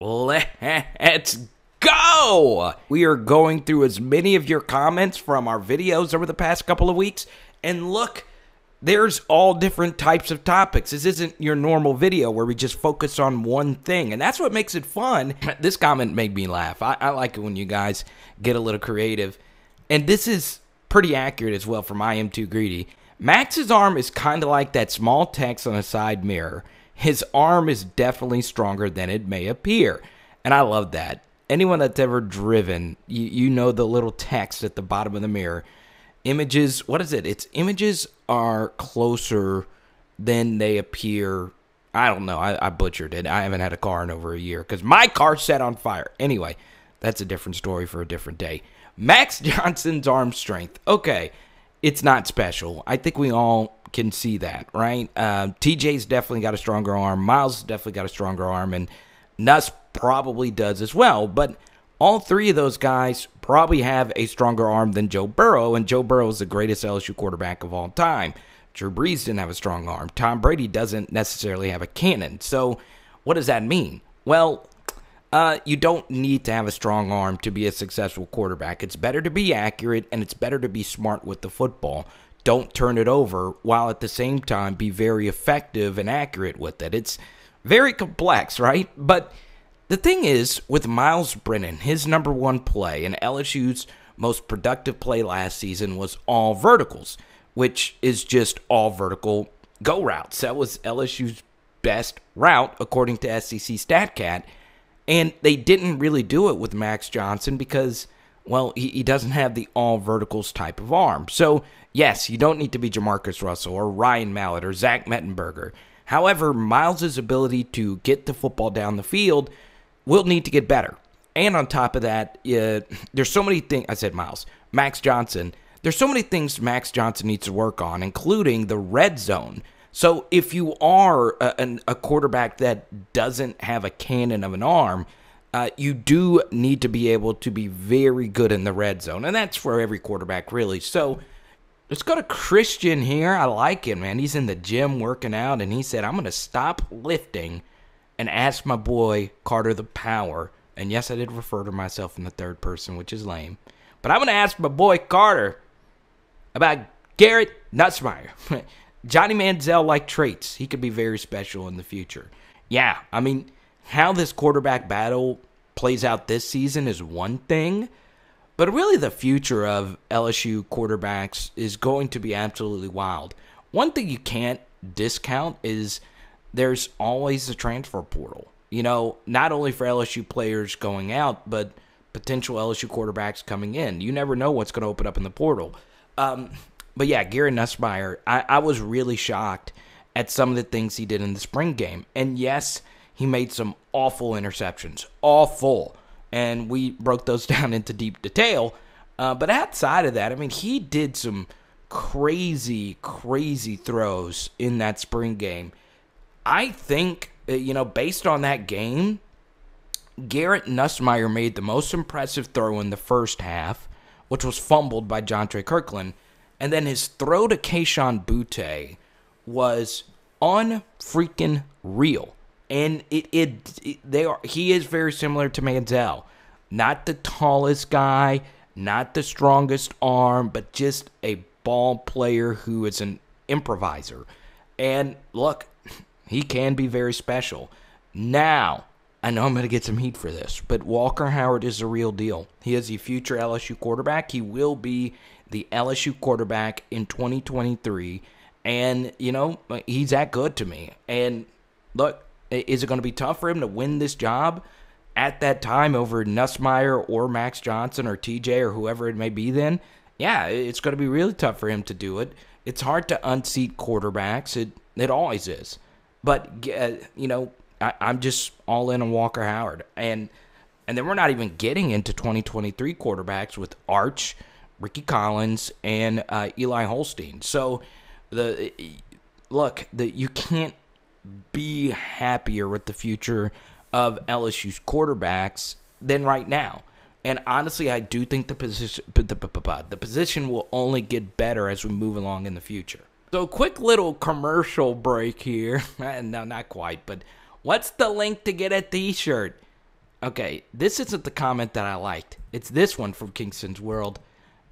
Let's go! We are going through as many of your comments from our videos over the past couple of weeks. And look, there's all different types of topics. This isn't your normal video where we just focus on one thing. And that's what makes it fun. This comment made me laugh. I like it when you guys get a little creative. And this is pretty accurate as well from I Am Too Greedy. Max's arm is kind of like that small text on a side mirror. His arm is definitely stronger than it may appear. And I love that. Anyone that's ever driven, you know the little text at the bottom of the mirror. Images, what is it? It's images are closer than they appear. I don't know. I butchered it. I haven't had a car in over a year because my car set on fire. Anyway, that's a different story for a different day. Max Johnson's arm strength. Okay, it's not special. I think we all can see that, right? TJ's definitely got a stronger arm. Myles definitely got a stronger arm, and Nuss probably does as well. But all three of those guys probably have a stronger arm than Joe Burrow, and Joe Burrow is the greatest LSU quarterback of all time. Drew Brees didn't have a strong arm. Tom Brady doesn't necessarily have a cannon. So what does that mean? Well, you don't need to have a strong arm to be a successful quarterback. It's better to be accurate, and it's better to be smart with the football. Don't turn it over, while at the same time be very effective and accurate with it. It's very complex, right? But the thing is, with Myles Brennan, his number one play and LSU's most productive play last season was all verticals, which is just all vertical go routes. That was LSU's best route, according to SEC StatCat. And they didn't really do it with Max Johnson because, well, he doesn't have the all verticals type of arm. So, yes, you don't need to be Jamarcus Russell or Ryan Mallett or Zach Mettenberger. However, Myles' ability to get the football down the field will need to get better. And on top of that, there's so many things. I said Myles. Max Johnson. There's so many things Max Johnson needs to work on, including the red zone. So if you are a quarterback that doesn't have a cannon of an arm, you do need to be able to be very good in the red zone. And that's for every quarterback, really. So let's go to Christian here. I like him, man. He's in the gym working out, and he said, I'm going to stop lifting and ask my boy Carter the Power. And yes, I did refer to myself in the third person, which is lame. But I'm going to ask my boy Carter about Garrett Nussmeier. Johnny Manziel-like traits. He could be very special in the future. Yeah, I mean, how this quarterback battle plays out this season is one thing, but really the future of LSU quarterbacks is going to be absolutely wild. One thing you can't discount is there's always the transfer portal. You know, not only for LSU players going out, but potential LSU quarterbacks coming in. You never know what's going to open up in the portal. But yeah, Garrett Nussmeier, I was really shocked at some of the things he did in the spring game. And yes, he made some awful interceptions. Awful. And we broke those down into deep detail. But outside of that, I mean, he did some crazy, crazy throws in that spring game. I think, based on that game, Garrett Nussmeier made the most impressive throw in the first half, which was fumbled by Jontre Kirkland. And then his throw to Kayshon Boutte was unfreaking real. And he is very similar to Manziel. Not the tallest guy, not the strongest arm, but just a ball player who is an improviser. And look, he can be very special. Now, I know I'm going to get some heat for this, but Walker Howard is the real deal. He is a future LSU quarterback. He will be the LSU quarterback in 2023, and, he's that good to me. And, look, is it going to be tough for him to win this job at that time over Nussmeier or Max Johnson or TJ or whoever it may be then? Yeah, it's going to be really tough for him to do it. It's hard to unseat quarterbacks. It always is. But, I'm just all in on Walker Howard. And then we're not even getting into 2023 quarterbacks with Arch, Ricky Collins, and Eli Holstein. So, you can't be happier with the future of LSU's quarterbacks than right now. And honestly, I do think the position will only get better as we move along in the future. So, quick little commercial break here. No, not quite, but what's the link to get a t-shirt? Okay, this isn't the comment that I liked. It's this one from Kingston's World.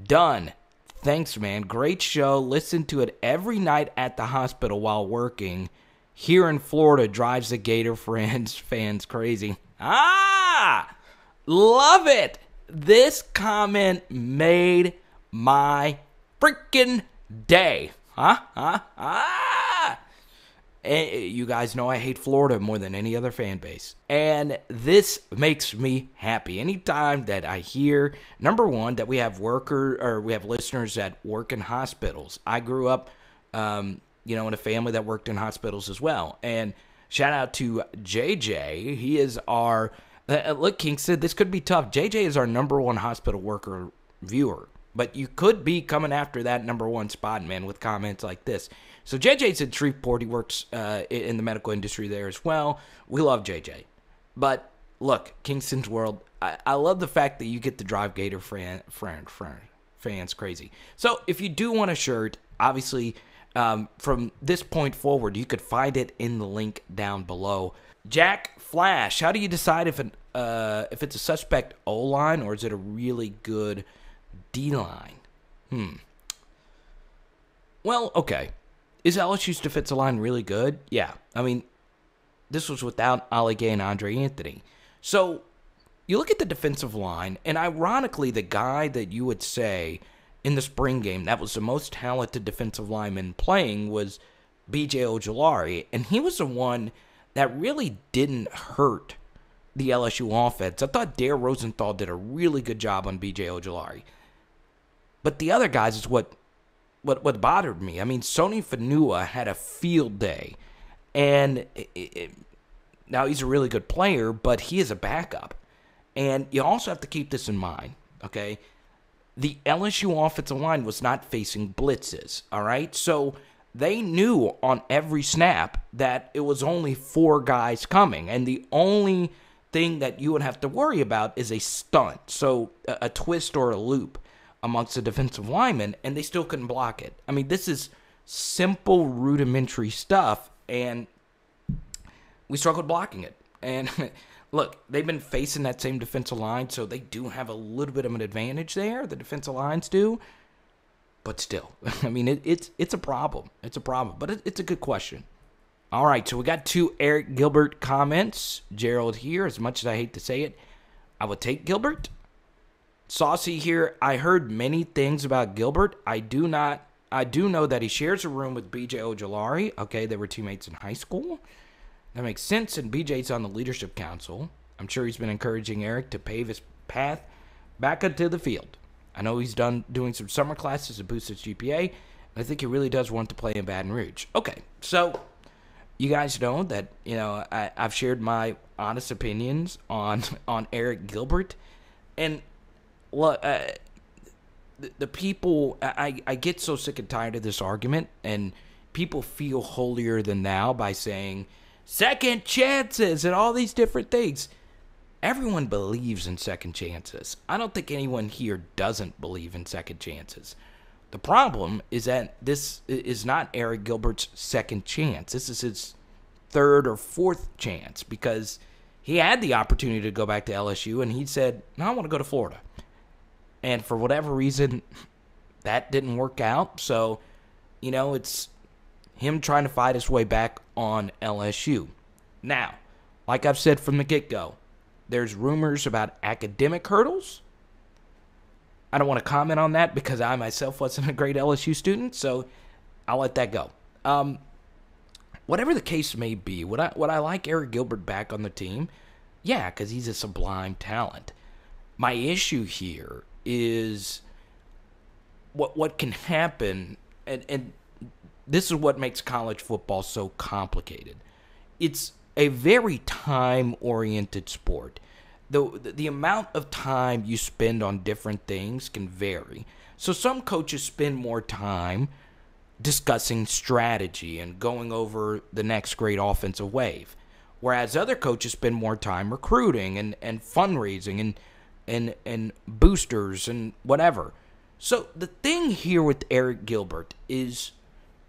Done. Thanks, man. Great show. Listen to it every night at the hospital while working. Here in Florida drives the Gator fans crazy. Ah! Love it. This comment made my freaking day. You guys know I hate Florida more than any other fan base. And this makes me happy. Anytime that I hear, number one, that we have listeners that work in hospitals. I grew up, in a family that worked in hospitals as well. And shout out to JJ. He is our, look, Kingston, this could be tough. JJ is our number one hospital worker viewer. But you could be coming after that number one spot, man, with comments like this. So JJ's in Shreveport. He works in the medical industry there as well. We love JJ. But look, Kingston's World, I love the fact that you get to drive Gator fans crazy. So if you do want a shirt, obviously from this point forward, you could find it in the link down below. Jack Flash, how do you decide if it's a suspect O-line or is it a really good D-line? Well, okay. Is LSU's defensive line really good? Yeah. I mean, this was without Ali Gay and Andre Anthony. So, you look at the defensive line, and ironically, the guy that you would say in the spring game that was the most talented defensive lineman playing was B.J. Ojulari, and he was the one that really didn't hurt the LSU offense. I thought Dare Rosenthal did a really good job on B.J. Ojulari. But the other guys is what bothered me. I mean, Sony Fanua had a field day. And now he's a really good player, but he is a backup. And you also have to keep this in mind, okay? The LSU offensive line was not facing blitzes, all right? So they knew on every snap that it was only 4 guys coming. And the only thing that you would have to worry about is a stunt, so a twist or a loop amongst the defensive linemen, and they still couldn't block it. I mean, this is simple, rudimentary stuff, and we struggled blocking it. And look, they've been facing that same defensive line, so they do have a little bit of an advantage there. The defensive lines do. But still, I mean, it's a problem. It's a problem, but it's a good question. All right, so we got 2 Arik Gilbert comments. Gerald here, as much as I hate to say it, I would take Gilbert. Saucy here, I heard many things about Gilbert. I do know that he shares a room with B.J. Ojulari. Okay, they were teammates in high school. That makes sense, and B.J.'s on the leadership council. I'm sure he's been encouraging Arik to pave his path back into the field. I know he's doing some summer classes to boost his GPA, and I think he really does want to play in Baton Rouge. Okay, so you guys know that, I've shared my honest opinions on Arik Gilbert, and look, the people, I get so sick and tired of this argument, and people feel holier than thou by saying second chances and all these different things. Everyone believes in second chances. I don't think anyone here doesn't believe in second chances. The problem is that this is not Arik Gilbert's second chance. This is his 3rd or 4th chance, because he had the opportunity to go back to LSU, and he said, no, I want to go to Florida. And for whatever reason, that didn't work out. So, it's him trying to fight his way back on LSU. Now, like I've said from the get-go, there's rumors about academic hurdles. I don't want to comment on that because I myself wasn't a great LSU student, so I'll let that go. Whatever the case may be, would I like Arik Gilbert back on the team? Yeah, because he's a sublime talent. My issue here is what can happen, and this is what makes college football so complicated. It's a very time-oriented sport. The amount of time you spend on different things can vary. So some coaches spend more time discussing strategy and going over the next great offensive wave, whereas other coaches spend more time recruiting and fundraising and boosters and whatever. So the thing here with Arik Gilbert is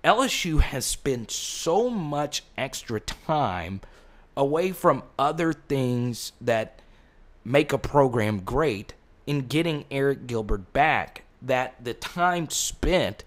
LSU has spent so much extra time away from other things that make a program great in getting Arik Gilbert back, that the time spent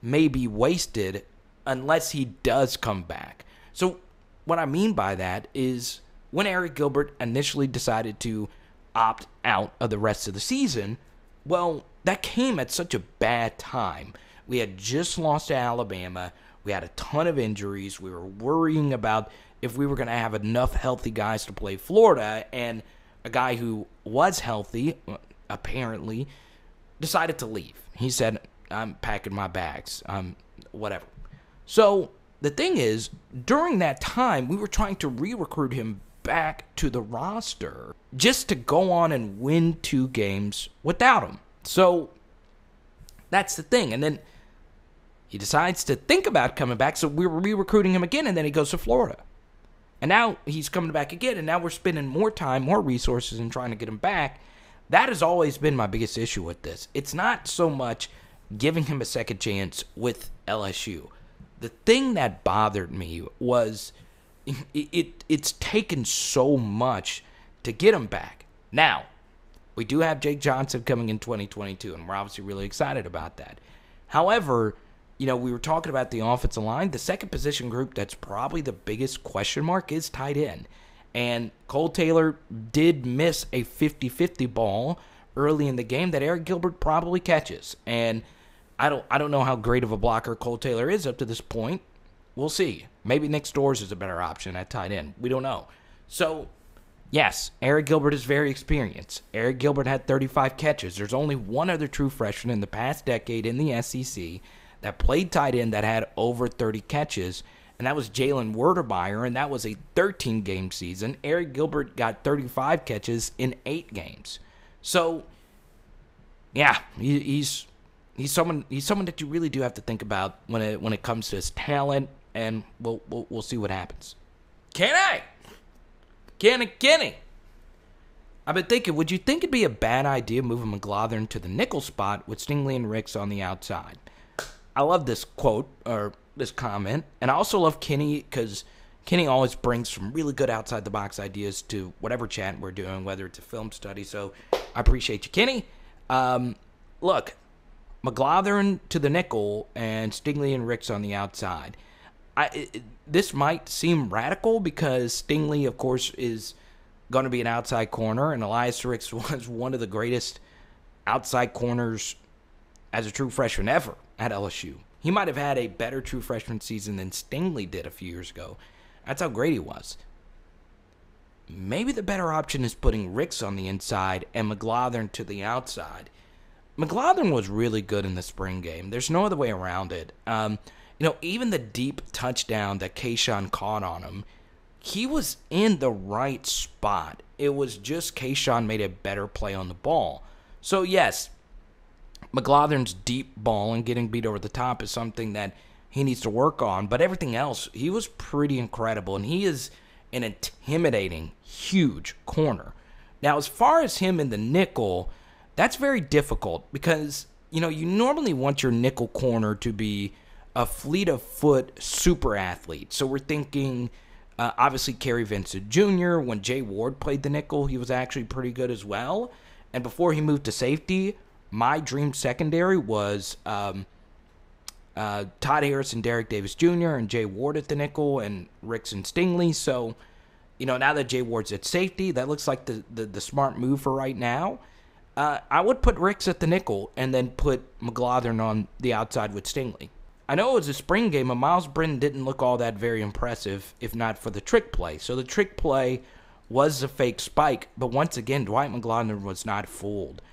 may be wasted unless he does come back. So what I mean by that is when Arik Gilbert initially decided to opt out of the rest of the season, well, that came at such a bad time. We had just lost to Alabama. We had a ton of injuries. We were worrying about if we were going to have enough healthy guys to play Florida, and a guy who was healthy, apparently, decided to leave. He said, I'm packing my bags, whatever. So the thing is, during that time, we were trying to re-recruit him back to the roster just to go on and win 2 games without him. So that's the thing. And then he decides to think about coming back, so we were re-recruiting him again, and then he goes to Florida. And now he's coming back again, and now we're spending more time, more resources in trying to get him back. That has always been my biggest issue with this. It's not so much giving him a second chance with LSU. The thing that bothered me was it's taken so much to get him back. Now, we do have Jake Johnson coming in 2022, and we're obviously really excited about that. However, we were talking about the offensive line. The second position group that's probably the biggest question mark is tight end. And Cole Taylor did miss a 50-50 ball early in the game that Arik Gilbert probably catches. And I don't know how great of a blocker Cole Taylor is up to this point. We'll see. Maybe Nick Storrs is a better option at tight end. We don't know. So, yes, Arik Gilbert is very experienced. Arik Gilbert had 35 catches. There's only one other true freshman in the past decade in the SEC that played tight end that had over 30 catches, and that was Jalen Werdermeyer, and that was a 13-game season. Arik Gilbert got 35 catches in 8 games. So, yeah, he's someone that you really do have to think about when it comes to his talent, and we'll see what happens. Kenny, I've been thinking, would you think it'd be a bad idea moving McGlothern to the nickel spot with Stingley and Ricks on the outside? I love this quote, or this comment, and I also love Kenny because Kenny always brings some really good outside-the-box ideas to whatever chat we're doing, whether it's a film study, so I appreciate you, Kenny. Look, McGlothern to the nickel and Stingley and Ricks on the outside. This might seem radical because Stingley, of course, is going to be an outside corner, and Elias Ricks was one of the greatest outside corners as a true freshman ever at LSU. He might have had a better true freshman season than Stingley did a few years ago. That's how great he was. Maybe the better option is putting Ricks on the inside and McGlothern to the outside. McGlothern was really good in the spring game. There's no other way around it. Even the deep touchdown that Kayshawn caught on him, he was in the right spot. It was just Kayshawn made a better play on the ball. So, yes, McGlothern's deep ball and getting beat over the top is something that he needs to work on. But everything else, he was pretty incredible. And he is an intimidating, huge corner. Now, as far as him in the nickel, that's very difficult because, you normally want your nickel corner to be a fleet-of-foot super athlete. So we're thinking, obviously, Kerry Vincent Jr. When Jay Ward played the nickel, he was actually pretty good as well. And before he moved to safety, my dream secondary was Todd Harris and Derek Davis Jr. and Jay Ward at the nickel and Ricks and Stingley. So, now that Jay Ward's at safety, that looks like the smart move for right now. I would put Ricks at the nickel and then put McGlothern on the outside with Stingley. I know it was a spring game, and Myles Brennan didn't look all that very impressive, if not for the trick play. So the trick play was a fake spike, but once again, Dwight McGlothern was not fooled.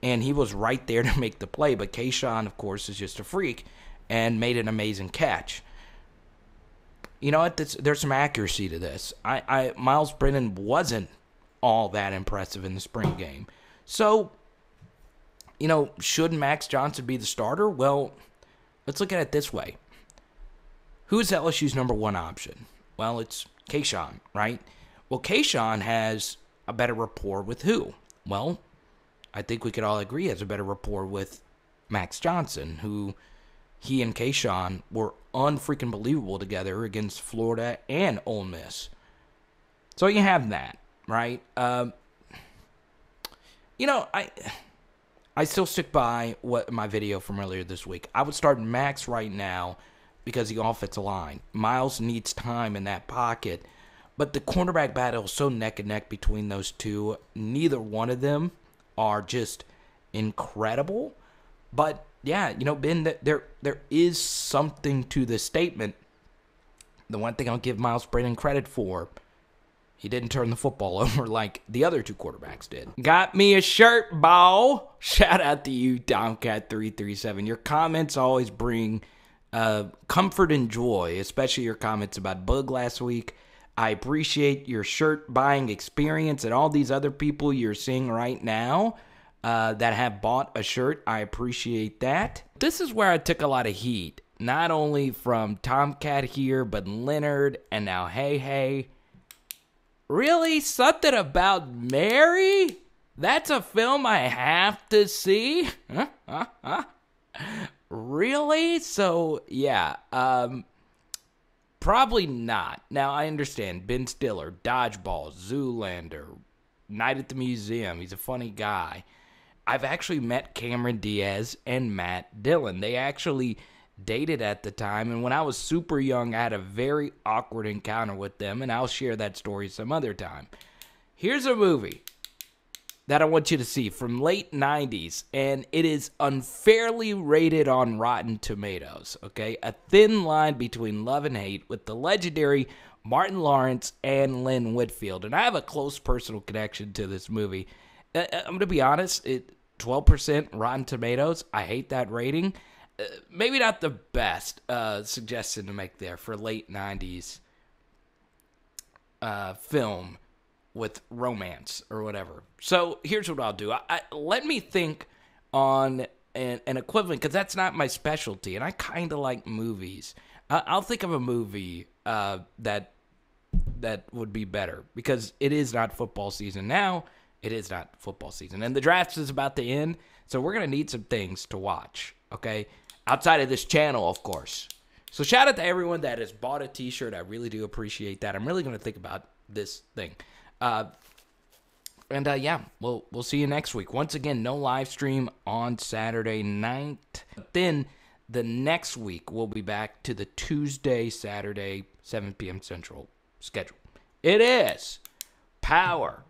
And he was right there to make the play, but Kayshawn, of course, is just a freak and made an amazing catch. You know what? There's some accuracy to this. Myles Brennan wasn't all that impressive in the spring game. So, should Max Johnson be the starter? Well, let's look at it this way. Who is LSU's number one option? Well, it's Kayshawn, right? Well, Kayshawn has a better rapport with who? Well, I think we could all agree has a better rapport with Max Johnson, who he and Kayshawn were unfreaking believable together against Florida and Ole Miss. So you have that, right? You know, I still stick by what my video from earlier this week. I would start Max right now because the offensive line. Myles needs time in that pocket. But the cornerback battle is so neck and neck between those two. Neither one of them are just incredible. But, yeah, you know, Ben, there is something to this statement. The one thing I'll give Myles Brennan credit for, he didn't turn the football over like the other two quarterbacks did. Got me a shirt, ball. Shout out to you, TomKat337. Your comments always bring comfort and joy, especially your comments about Bug last week. I appreciate your shirt buying experience and all these other people you're seeing right now that have bought a shirt. I appreciate that. This is where I took a lot of heat, not only from TomKat here, but Leonard and now Hey. Really? Something about Mary? That's a film I have to see? Really? So, yeah. Probably not. Now, I understand. Ben Stiller, Dodgeball, Zoolander, Night at the Museum. He's a funny guy. I've actually met Cameron Diaz and Matt Dillon. They actually dated at the time, and when I was super young, I had a very awkward encounter with them, and I'll share that story some other time. Here's a movie that I want you to see from late 90s, and it is unfairly rated on Rotten Tomatoes, okay? A thin line between love and hate with the legendary Martin Lawrence and Lynn Whitfield, and I have a close personal connection to this movie. I'm going to be honest, 12% Rotten Tomatoes, I hate that rating. Maybe not the best suggestion to make there for late 90s film with romance or whatever. So here's what I'll do. Let me think on an equivalent, because that's not my specialty, and I kind of like movies. I'll think of a movie that would be better, because it is not football season now. It is not football season, and the draft is about to end, so we're going to need some things to watch, okay? Outside of this channel, of course. So shout out to everyone that has bought a t-shirt. I really do appreciate that. I'm really going to think about this thing. Yeah, we'll see you next week. Once again, no live stream on Saturday night. Then the next week, we'll be back to the Tuesday, Saturday, 7 p.m. Central schedule. It is Power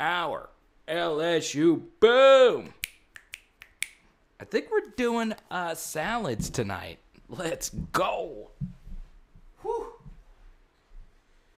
Hour LSU. Boom! I think we're doing salads tonight. Let's go.